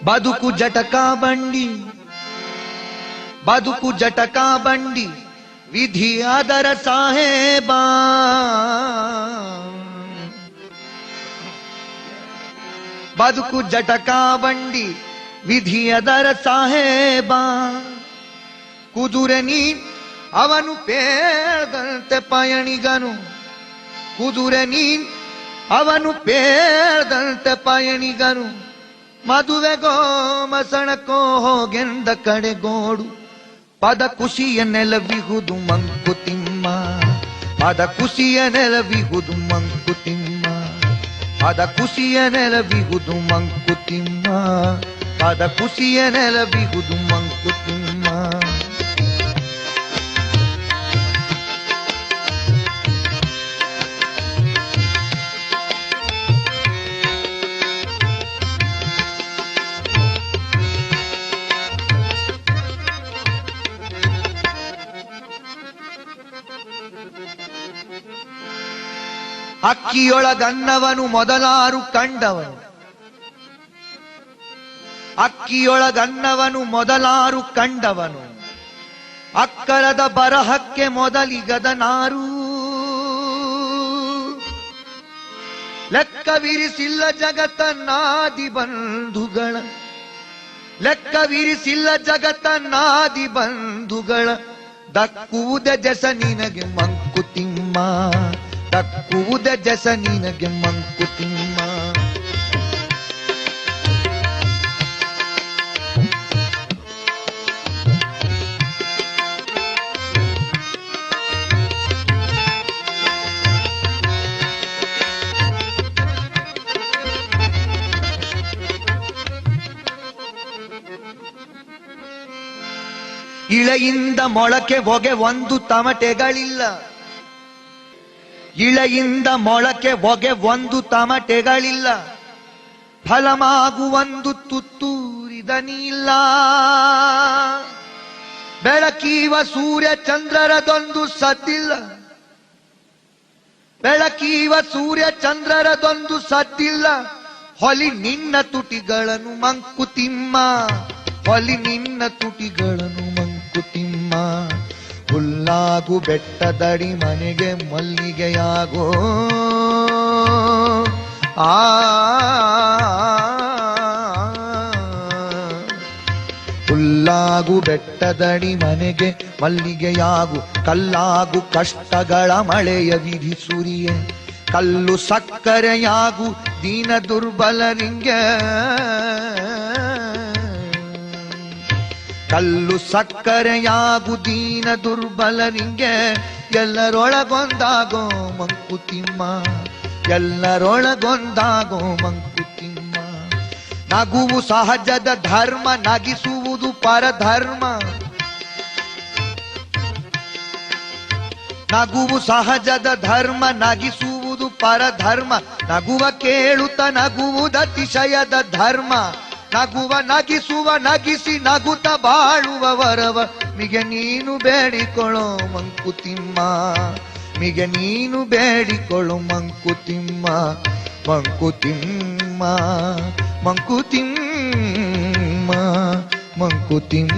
ಬದುಕು ಜಟಕಾ ಬಂಡಿ, ಬದುಕು ಜಟಕಾ ಬಂಡಿ, ವಿಧಿ ಅದರ ಸಾಹೇಬ. ಬದುಕು ಜಟಕಾ ಬಂಡಿ, ವಿಧಿ ಅದರ ಸಾಹೇಬ. ಕುದುರೆ ನೀ ಅವನು ಪೇಳ್ದಂತೆ ಪಯಣಿಗನು, ಕುದುರೆ ನೀ ಅವನು ಪೇಳ್ದಂತೆ ಪಯಣಿಗನು. ಮದುವೆಗೋ ಮಸಣಕೋ ಹೋಗೆಂದ ಕಡೆಗೋಡು, ಪದ ಕುಸಿಯ ನೆಲವಿಹುದು ಮಂಕುತಿಮ್ಮ, ಪದ ಕುಸಿಯ ನೆಲವಿಹುದು ಮಂಕುತಿಮ್ಮ, ಪದ ಕುಸಿಯ ನೆಲವಿಹುದು ಮಂಕುತಿಮ್ಮ, ಪದ ಕುಸಿಯ ನೆಲವಿಹುದು ಮಂಕುತಿಮ್ಮ. ಅಕ್ಕಿಯೊಳಗನ್ನವನು ಮೊದಲಾರು ಕಂಡವನು, ಅಕ್ಕಿಯೊಳಗನ್ನವನು ಮೊದಲಾರು ಕಂಡವನು. ಅಕ್ಕರದ ಬರಹಕ್ಕೆ ಮೊದಲಿಗದನಾರು, ಲೆಕ್ಕವಿರಿಸಿಲ್ಲ ಜಗತ್ತನ್ನಾದಿ ಬಂಧುಗಳ, ಲೆಕ್ಕವಿರಿಸಿಲ್ಲ ಜಗತ್ತನ್ನಾದಿ ಬಂಧುಗಳ. ದಕ್ಕುವುದ ಜಸ ನಿನಗೆ ಮಂಕುತಿಮ್ಮ, ದಕ್ಕುವುದ ಜಸ ನಿನಗೆ ಮಂಕುತಿಮ್ಮ. ಇಳೆಯಿಂದ ಮೊಳಕೆ ಹೊಗೆ ಒಂದು ತಮಟೆಗಳಿಲ್ಲ, ಇಳೆಯಿಂದ ಮೊಳಕೆ ಹೊಗೆ ಒಂದು ತಮಟೆಗಳಿಲ್ಲ. ಫಲಮಾಗುವೊಂದು ತುತ್ತೂರಿದ ನೀಲ್ಲ, ಬೆಳಕೀವ ಸೂರ್ಯ ಚಂದ್ರರದೊಂದು ಸದ್ದಿಲ್ಲ, ಬೆಳಕೀವ ಸೂರ್ಯ ಚಂದ್ರರದೊಂದು ಸದ್ದಿಲ್ಲ. ಹೊಲಿ ನಿನ್ನ ತುಟಿಗಳನ್ನು ಮಂಕುತಿಮ್ಮ, ಹೊಲಿ ನಿನ್ನ ತುಟಿಗಳನ್ನು ಮಂಕುತಿಮ್ಮ. ಹುಲ್ಲಾಗು ಬೆಟ್ಟದಡಿ ಮನೆಗೆ ಮಲ್ಲಿಗೆಯಾಗೋ, ಆ ಹುಲ್ಲಾಗು ಬೆಟ್ಟದಡಿ ಮನೆಗೆ ಮಲ್ಲಿಗೆಯಾಗು. ಕಲ್ಲಾಗು ಕಷ್ಟಗಳ ಮಳೆಯ ವಿಧಿ ಸುರಿಯೆ, ಕಲ್ಲು ಸಕ್ಕರೆಯಾಗು ದೀನ ದುರ್ಬಲರಿಂಗೆ, ಕಲ್ಲು ಸಕ್ಕರೆಯಾಗು ದೀನ ದುರ್ಬಲರಿಂಗೆ. ಎಲ್ಲರೊಳಗೊಂದಾಗೋ ಮಂಕುತಿಮ್ಮ, ಎಲ್ಲರೊಳಗೊಂದಾಗೋ ಮಂಕುತಿಮ್ಮ. ನಗುವು ಸಹಜದ ಧರ್ಮ, ನಗಿಸುವುದು ಪರಧರ್ಮ. ನಗುವು ಸಹಜದ ಧರ್ಮ, ನಗಿಸುವುದು ಪರಧರ್ಮ. ನಗುವ ಕೇಳುತ್ತ ನಗುವುದತಿಶಯದ ಧರ್ಮ. ನಗುವ ನಗಿಸುವ ನಗಿಸಿ ನಗುತ್ತ ಬಾಳುವ ವರವ ಮಿಗೆ ನೀನು ಬೇಡಿಕೊಳ್ಳೋ ಮಂಕುತಿಮ್ಮ, ಮಿಗೆ ನೀನು ಬೇಡಿಕೊಳ್ಳೋ ಮಂಕುತಿಮ್ಮ. ಮಂಕುತಿಮ್ಮ ಮಂಕುತಿಮ್ಮ ಮಂಕುತಿಮ್ಮ.